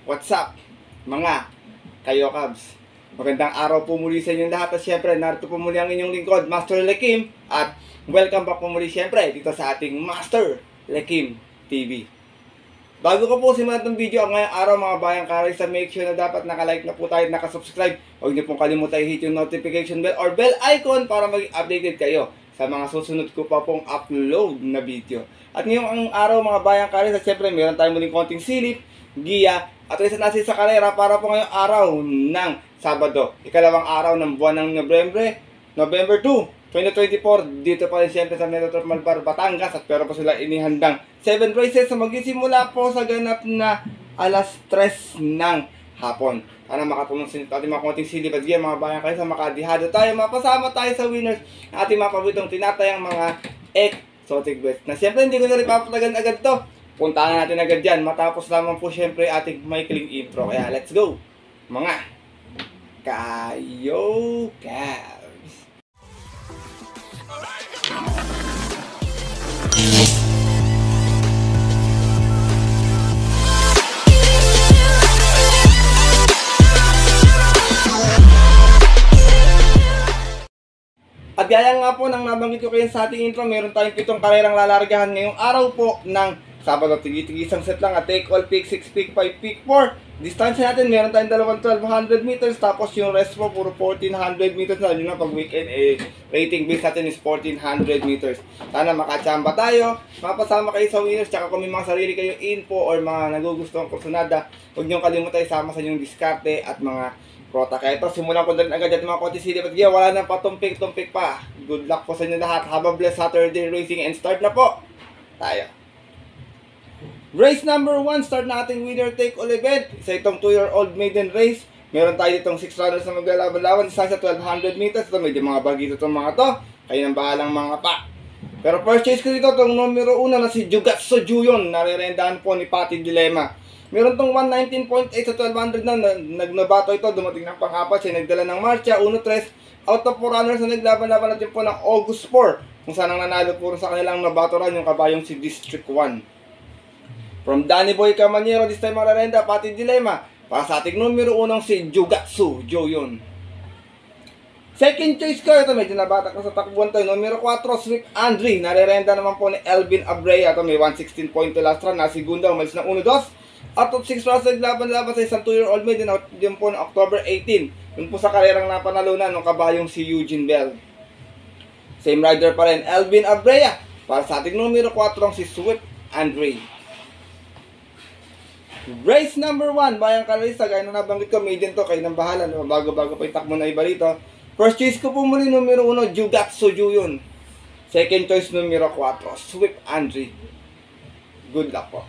What's up, mga kayo Cubs? Magandang araw po muli sa inyong lahat. At syempre, narito po muli ang inyong lingkod, Master Lekim. At welcome back po muli syempre dito sa ating Master Lekim TV. Bago ko po simulan itong video ang ngayong araw mga bayang karisa, make sure na dapat nakalike na po tayo at nakasubscribe. Huwag niyo pong kalimutan i-hit yung notification bell or bell icon para maging updated kayo sa mga susunod ko pa pong upload na video. At ngayong araw mga bayang karisa, syempre meron tayong muling konting silip, giya, at reset natin sa karera para po ngayong araw ng Sabado, ikalawang araw ng buwan ng November 2, 2024. Dito pa rin siyempre sa Metro Malbar, Batangas, at pero pa sila inihandang 7 races na magsisimula po sa ganap na alas 3 ng hapon. Para makatulong sa ating mga konting silip at giya mga bayan kayo sa makadihado tayo, mapasama tayo sa winners ng ating mga paboritong tinatayang mga exotic bets. Na siyempre hindi ko na rin papatagan agad to. Puntahan natin agad dyan. Matapos lamang po syempre ating maikling intro. Kaya let's go, mga kayo Cavs. At gaya nga po nang nabanggit ko kayo sa ating intro, meron tayong 7 karerang lalargahan ngayong araw po ng Sabado. Tigi-tigisang set lang at take all pick 6, pick 5, pick 4. Distansya natin, meron tayong dalawang 1200 meters, tapos yung rest po puro 1400 meters na. Yun na pag weekend, rating base natin is 1400 meters. Sana makachamba tayo, mapasama kayo sa winners, tsaka kung may mga sarili kayong info or mga nagugustuhan kursunada, huwag niyong kalimutan isama sa inyong diskarte at mga prota. Kaya ito, simulan ko din agad yung mga konti silip at giya. Wala nang patumpik-tumpik pa. Good luck po sa inyo lahat. Have a blessed Saturday racing and start na po tayo. Race number 1, start na ating winner take all event. Isa itong 2-year-old maiden race. Meron tayo ditong 6 runners na maglalaban-laban. Isa sa 1200 meters. Ito medyo mga bagito itong mga to. Kayo nang bahalang mga pa. Pero first chase ko dito itong numero 1 na si Jugatsu Juyon. Nare-rendahan po ni Patty Dilema. Meron tong 119.8 sa 1200 na nagnabato ito. Dumating ng pang-apat. Siya nagdala ng marcha. 1-3. Out of 4 runners na naglaban-laban natin po ng August 4. Kung saan ang nanalo po sa kanilang nabato run yung kabayong si District 1. From Danny Boy Camanero, this time mararenda, Patty Dilema. Para sa ating numero 1 si Jugatsu Juyon. Second choice ko, ito medyo nabatak na sa takbuhan tayo. Numero 4, Swift Andre. Narerenda naman po ni Elvin Abrea. Ito may 116.2 last run. Nasigunda, umalis ng 1-2. Out of 6 runs, naglaban-laban sa isang 2-year-old maiden. Yun po na October 18. Yun po sa karerang napanalunan ng kabayong si Eugene Bell. Same rider pa rin, Elvin Abrea. Para sa ating numero 4, si Swift Andre. Race number 1, bayang karista, gaya na nabanggit ko, maiden to, kayo nang bahala, no? Bago-bago pa itakmo na iba rito. First choice ko po muli, numero 1, Jugatsu Juyon. Second choice, numero 4, Swift Andre. Good luck po.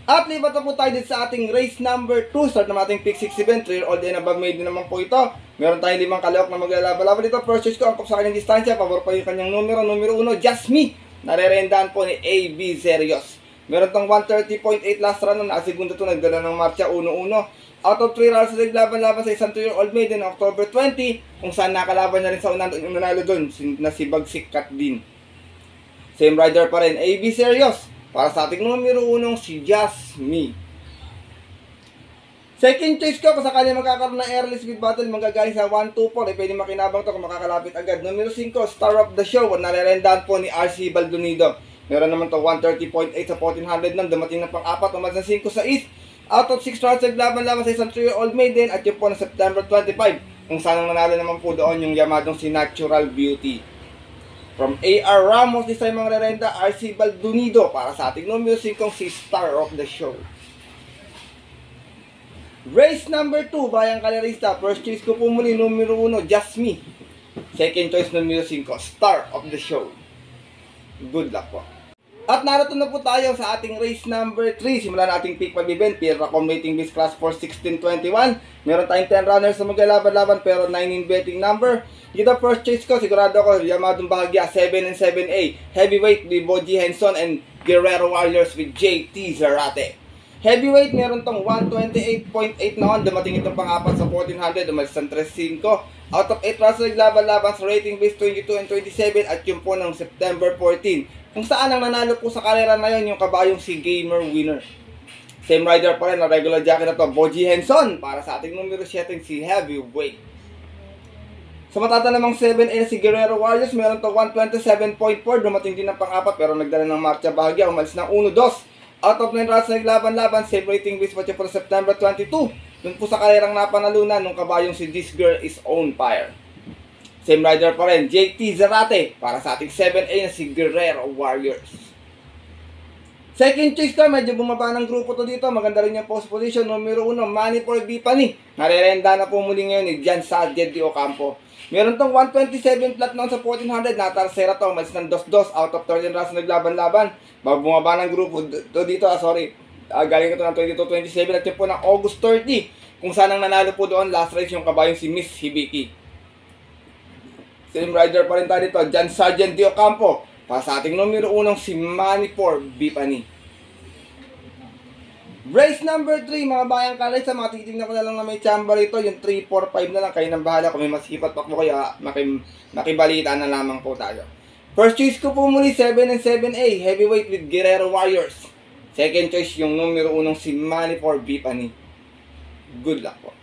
At lipat na po tayo dito sa ating race number 2. Start na ating pick 6 event, 3-year-old and above maiden naman po ito. Meron tayong 5 kalawak na maglalaban-laban dito. First choice ko, angkop sa kanyang distansya, pabor pa yung kanyang numero 1, Just Me. Narerendahan po ni A.B. Serios. Meron tong 130.8 last run na nasigunda ito, nagdala ng marcha 1-1. Out of 3 rounds, naglaban-laban sa isang 2-year-old maiden na October 20, kung saan nakalaban na rin sa unang nanalo doon, na si Bagsik Kat din. Same rider pa rin, A.B. Serios. Para sa ating numero 1, si Just Me. Second choice ko, kung sakali magkakaroon ng early speed battle, magagaling sa 1-2-4, pwede makinabang to kung makakalapit agad. Numero 5, Star of the Show, narerendahan po ni R.C. Baldonido. Meron naman to 130.8 sa 1400 nang dumating ng pang-apat, umalis ng 5 sa East. Out of 6 rounds, naglaban-laban sa isang 3-year-old maiden at yun po na September 25, kung saan nanalo naman po doon yung yamadong si Natural Beauty. From A.R. Ramos, this time ang rerenda, R.C. Baldonido. Para sa ating numero 5, si Star of the Show. Race number 2, bayang kalerista. First choice ko po muli, numero 1, Just Me. Second choice, numero 5, Star of the Show. Good luck po. At narito na po tayo sa ating race number 3. Simulan nating pick 5 event. Piracom rating base class for 1621. Meron tayong 10 runners na maglalaban-laban pero 9 in betting number. Dito first choice ko, sigurado ko, Yamadong Bahagya 7 and 7A. Heavyweight with Boji Henson and Guerrero Warriors with JT Zarate. Heavyweight, meron tong 128.8 noon. Dumating itong pang-apat sa 1400. Umalis ng 3.5. Out of 8 runs naglaban-laban sa rating base 22 and 27 at yun po ng September 14. Kung saan ang nanalo po sa karera na yun, yung kabayong si Gamer Winner. Same rider pa rin, ang regular jockey na to, Boji Henson, para sa ating numero 7, si Heavyweight. Sa matata namang 7A na si Guerrero Warriors, meron to 127.4, dumating din ng pang-apat pero nagdala ng marcha bahagya, umalis ng 1-2. Out of 9 rounds na naglaban-laban, same rating base patya po September 22. Dun po sa karerang napanalunan nung kabayong si This Girl Is On Fire. Same rider pa rin, JT Zarate, para sa ating 7A na si Guerrero Warriors. Second choice ko, medyo bumaba ng grupo to dito. Maganda rin yung post position. Numero 1, Manny for Bipani. Narerenda na po muli ngayon ni Jan Sargent de Ocampo. Meron tong 127 flat noon sa 1400. Natarsera to. Malis ng 2-2 out of 13 rounds naglaban-laban. Bago bumaba ng grupo to dito. Galing ito ng 22-27 at yun po ng August 30. Kung saan ang nanalo po doon, last race yung kabayong si Miss Hibiki. Same rider pa rin tayo dito. Jan Sargent de Ocampo. Para sa ating numero 1, si Manny for Bipani. Race number 3, mga bayang kalay, sa mga titignan ko na lang na may chamba rito, yung 3, 4, 5 na lang, kayo nang bahala. Kung may masipat pa po kayo, makibalita na lamang po tayo. First choice ko po muli, 7 and 7A, Heavyweight with Guerrero Warriors. Second choice, yung numero 1, si Manny for Bipani. Good luck po.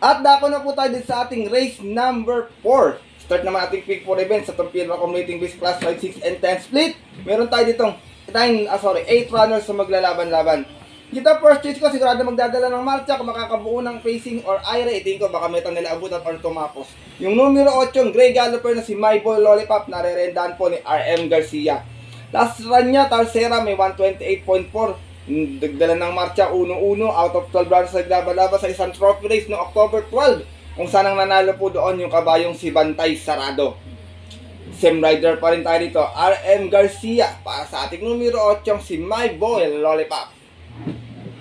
At dako na po tayo din sa ating race number 4. Start naman ating pick 4 events sa Tampil Accumulating Base Class 5, 6, and 10 split. Meron tayo ditong 8 runners na maglalaban-laban. Dito first choice ko, sigurado magdadala ng marcha kung makakabuo ng facing or ira. Itingin ko baka meron nila abutan or tumapos. Yung numero 8, yung Grey Galloper na si My Boy Lollipop, narerendahan po ni RM Garcia. Last run niya, Tarsera, may 128.4. Dagdala ng marcha 1-1 out of 12 runs naglaban-laban sa isang trophy race no October 12. Kung saan ang nanalo po doon yung kabayong si Bantay Sarado. Same rider pa rin tayo dito, RM Garcia, para sa ating numero 8, si My Boy Lollipop.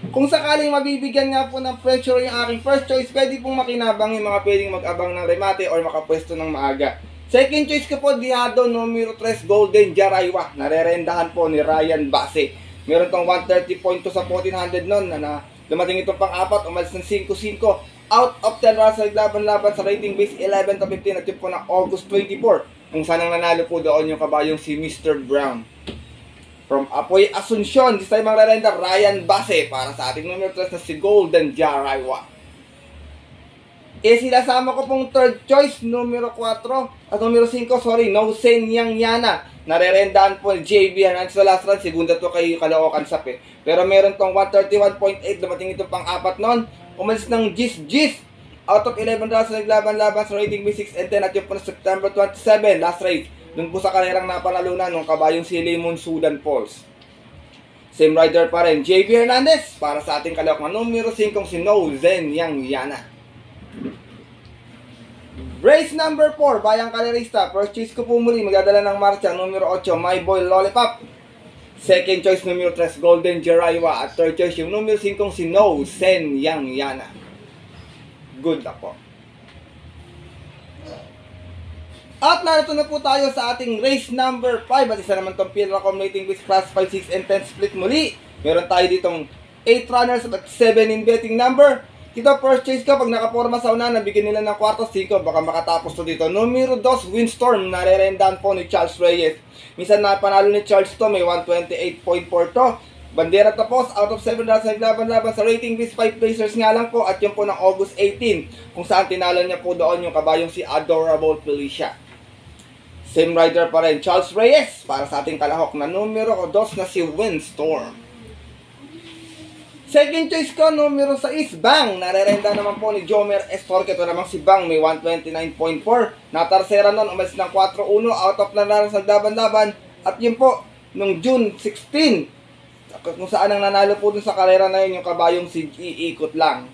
Kung sakaling mabibigyan nga po ng pressure yung aking first choice, pwede pong makinabang yung mga pwedeng mag-abang ng remate or makapwesto ng maaga. Second choice ko po, Diado, numero 3, Golden Jaraywa. Narerendahan po ni Ryan Base. Meron tong 130.2 sa 1400 nun na dumating itong pang-apat, umalis ng 5-5. Out of 10 rounds naglaban-laban sa rating base 11-15 at yun po ng August 24. Kung saan ang nanalo po doon yung kabayong si Mr. Brown. From Apoy Asuncion, this time ang rerenda, Ryan Base, para sa ating numero 3 na si Golden Jaraywa. Sinasama ko pong third choice, numero 4, at numero 5, Nosen Yang Yana. Narerendahan po JB Hernandez sa last run, segunda to kay Caloocan Sap eh. Pero meron tong 131.8, dumating ito pang-apat nun. Umalis ng Gis out of 11 rounds naglaban-laban sa rating B6 and 10 at yun po na September 27, last race. Doon po sa karerang napanalunan ng kabayong si Lemon Sudan Falls. Same rider pa rin, JB Hernandez, para sa ating Caloocan numero 5, si Nozen Yang Yana. Race number 4, Bayang Kalerista. First choice ko po muli, magdadala ng marcha, numero 8, My Boy Lollipop. Second choice, numero 3, Golden Jaraywa. At third choice, yung numero 5, si Nozen Yang Yana. Good luck po. At narito na po tayo sa ating race number 5. At isa naman itong field accumulating with class 5, 6, and 10 split muli. Meron tayo ditong 8 runners at 7 in betting number. Dito first choice ko, pag nakaporma sa una, nabigyan nila ng kwartos, 5, baka makatapos to dito. Numero 2, Windstorm, narerendahan po ni Charles Reyes. Minsan na panalo ni Charles to, may 128.4 to. Bandera tapos, out of 7 rounds naglaban-laban sa rating list, 5 placers nga lang po, at yun po ng August 18, kung saan tinalo niya po doon yung kabayong si Adorable Felicia. Same rider pa rin, Charles Reyes, para sa ating kalahok na numero 2 na si Windstorm. Second choice ko, numero 6, Bang. Narerenda naman po ni Jomer Estorque. Ito naman si Bang, may 129.4. Natarsera nun, umalis ng 4-1, out of lang sa laban-laban. At yun po, nung June 16, kung saan ang nanalo po dun sa karera na yun, yung kabayong si iikot lang.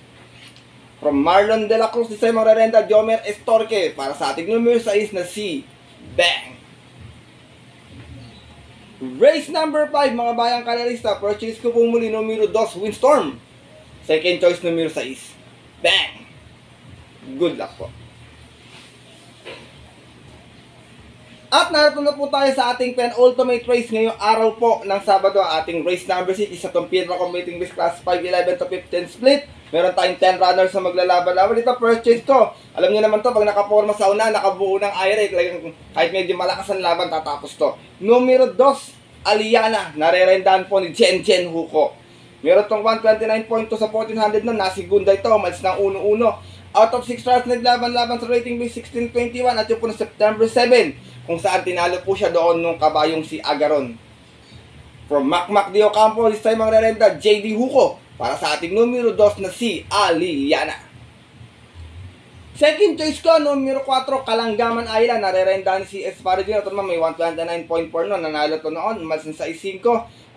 From Marlon de la Cruz, isa yung marerenda, Jomer Estorque, para sa ating numero 6 na si Bang. Race number 5, mga bayang kalerista. First choice ko po muli, numero 2, Windstorm. Second choice, numero 6, Bang. Good luck po. At narito na po tayo sa ating penultimate race ngayong araw po ng Sabado. Ating race number 6, isa itong Pedro Combating Base Class 5, 11 to 15 split. Meron tayong 10 runners na maglalaban-laban. Dito, first choice ko. Alam niyo naman to, pag nakaporma sa una, nakabuo ng IRA, kahit medyo malakas ang laban, tatapos to. Numero 2, Aliana, narerendahan po ni Jen Huko. Meron tong 129.2 sa 1400 na nasigunda ito, umalis ng 1-1. Out of 6 trials naglaban-laban sa rating base 1621 at yung po na September 7 kung saan tinalo po siya doon nung kabayong si Agaron. From Macmac de Ocampo, this time ang rerenda JD Huko para sa ating numero 2 na si Aliana. Second choice ko, numero 4, Kalanggaman Island. Narerendahan si Espargino. Ito naman may 129.4 no. Nanalo to noon. Umalis sa 5.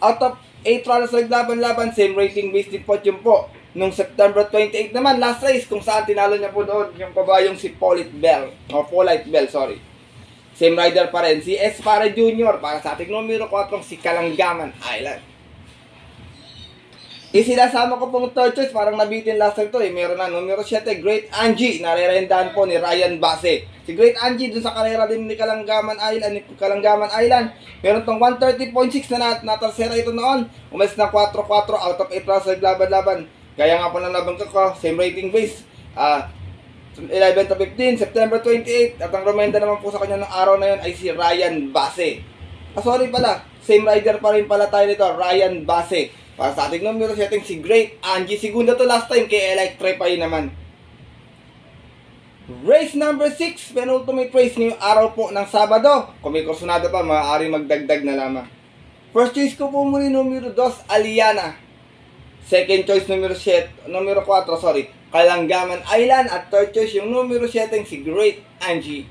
Out of 8 trials naglaban-laban. Same rating based din po yun po. Nung September 28 naman, last race kung saan tinalo niya po doon yung kabayong si Polite Bell. Sorry. Same rider pa rin. Si Espare Jr. para sa ating numero 4, si Kalanggaman Island. Isinasama ko pong third choice, parang nabitin last time to eh. Meron na numero 7, Great Angie, narerendahan po ni Ryan Base. Si Great Angie dun sa karera din ni Kalanggaman Island, meron tong 130.6 na tersera ito noon. Umalis na 4-4 out of 8 rounds naglaban-laban. Gaya nga po ng nabangka ko, same rating base. 11 to 15, September 28. At ang remenda naman po sa kanya ng araw na yun ay si Ryan Base. Sorry pala, same rider pa rin pala tayo nito, Ryan Base. Para sa ating numero setting si Great Angie. Segunda to last time kay Electrify naman. Race number 6, penultimate race ngayong araw po ng Sabado. Kung may kursunada pa, maaari magdagdag na lamang. First choice ko po muli numero 2, Aliana. Second choice numero 4, Kalanggaman Island. At third choice yung numero setting si Great Angie.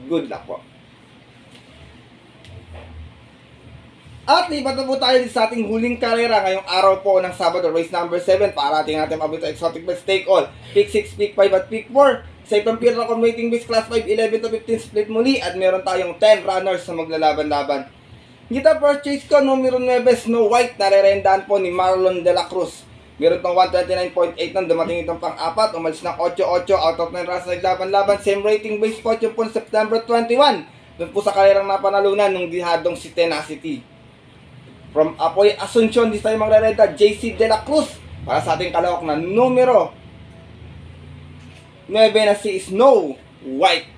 Good luck po. At lipat na po tayo sa ating huling karera ngayong araw po ng Sabado, race number 7. Parating natin mabito exotic bets take all. Pick 6, pick 5 at pick 4. Sa itong pira ng waiting base class 5, 11 to 15 split muli. At meron tayong 10 runners na maglalaban-laban. Kita first choice ko, numero 9, Snow White. Narerendahan po ni Marlon de la Cruz. Meron tong 129.8 nang dumating itong pang-4. Umalis ng 8-8 out of 9 runs naglaban-laban. Same rating base po yung po September 21. Doon po sa karerang napanalunan ng dihadong si Tenacity. From Apoy Asuncion, this time magre-renta JC De La Cruz para sa ating kalawak na numero 9 na si Snow White.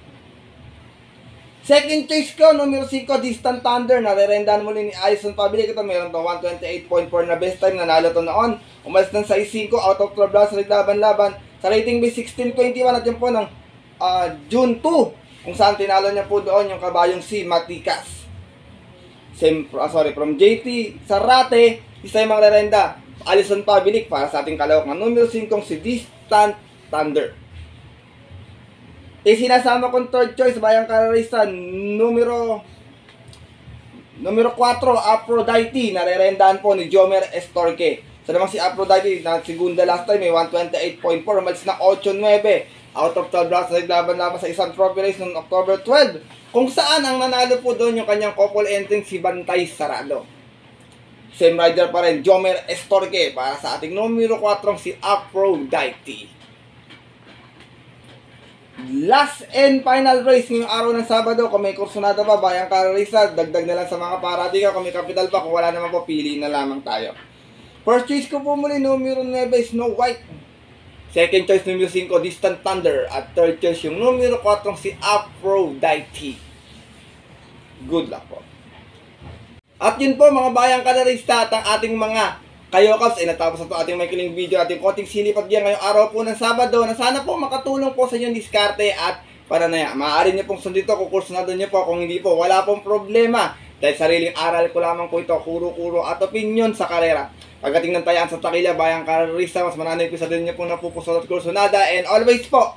Second choice ko, numero 5, Distant Thunder. Nare-rendahan muli ni Alison Pabilic. Ito meron to 128.4 na best time. Nanalo to noon. Umalis ng 6-5 out of 12 rounds. Naglaban-laban sa rating base 1621 at yun po ng June 2 kung saan tinalo niya po doon yung kabayong si Matikas. From JT Sarate, isa yung magre-renda Alison Pabilic para sa ating kalawak na numero 5 si Distant Thunder. Sinasama kong third choice, bayang karerista, numero 4, Aphrodite. Narerendahan po ni Jomer Estorque. So naman si Aphrodite, na segunda last time, may 128.4, umalis na 8-9 out of 12 rounds. Naglaban-laban sa isang trophy race noong October 12, kung saan ang nanalo po doon yung kanyang couple entering si Bantay Sarado. Same rider pa rin, Jomer Estorque para sa ating numero 4 si Aphrodite. Last and final race ngayong araw ng Sabado. Kung may kursunada pa, bayang karerista, dagdag na lang sa mga paratiga. Kung may capital pa, kung wala naman po, pili na lamang tayo. First choice ko po muli, numero 9, Snow White. Second choice, numero 5, Distant Thunder. At third choice, yung numero 4 si Aphrodite. Good luck po. At yun po mga bayang karerista at ang ating mga Kayokaps, natapos na ito ating may kiling video, ating konting silipat diyan ngayong araw po ng Sabado na sana po makatulong po sa inyong diskarte at pananaya. Maaari niyo pong sundin ito, kukursunado niyo po. Kung hindi po, wala pong problema. Dahil sariling aral ko lamang po ito, kuro-kuro at opinion sa karera. Pagdating ng tayaan sa takilya, bayang karerista, mas mananay ko sa din niyo pong napupusot at kursunada. And always po,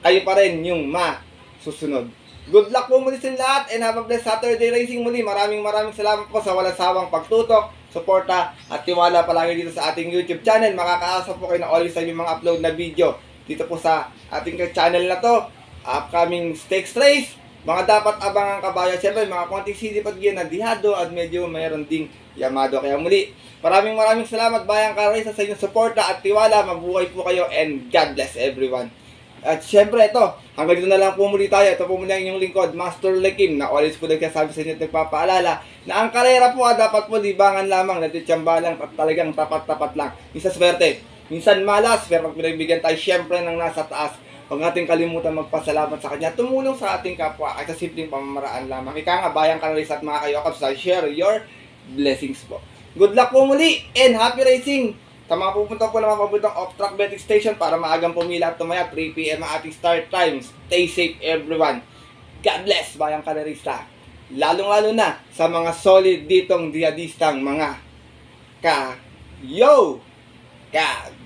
kayo pa rin yung masusunod. Good luck po muli sa lahat and have a blessed Saturday racing muli. Maraming salamat po sa walang sawang pagtutok, suporta at tiwala palagi dito sa ating YouTube channel. Makakaasa po kayo na always sa mga upload na video dito po sa ating channel na to. Upcoming stakes race, mga dapat abangan kabayo. Siyempre mga konting silip at giyan na dihado at medyo mayroon ding yamado. Kaya muli, maraming salamat bayang karaysa sa inyong suporta at tiwala. Mabuhay po kayo and God bless everyone. At syempre ito, hanggang dito na lang po muli tayo. Ito po muli ang inyong lingkod, Master Lekim, na always po nagsasabi sa inyo at nagpapaalala na ang karera po dapat po libangan lamang, natitsamba lang at talagang tapat-tapat lang. Minsan swerte, minsan malas, pero pag pinagbigyan tayo syempre ng nasa taas, Huwag natin kalimutan magpasalamat sa kanya. Tumulong sa ating kapwa ay sa simpleng pamamaraan lamang. Ika nga, bayang kanalis at mga kayo sa share your blessings po. Good luck po muli and happy racing! Sa mga pupunta po na mga pabuntang off-track betting station para maagang pumila at tumaya 3 PM ang ating start times. Stay safe everyone. God bless, bayang kalarista. Lalong-lalo na sa mga solid ditong diadistang mga ka-yo! God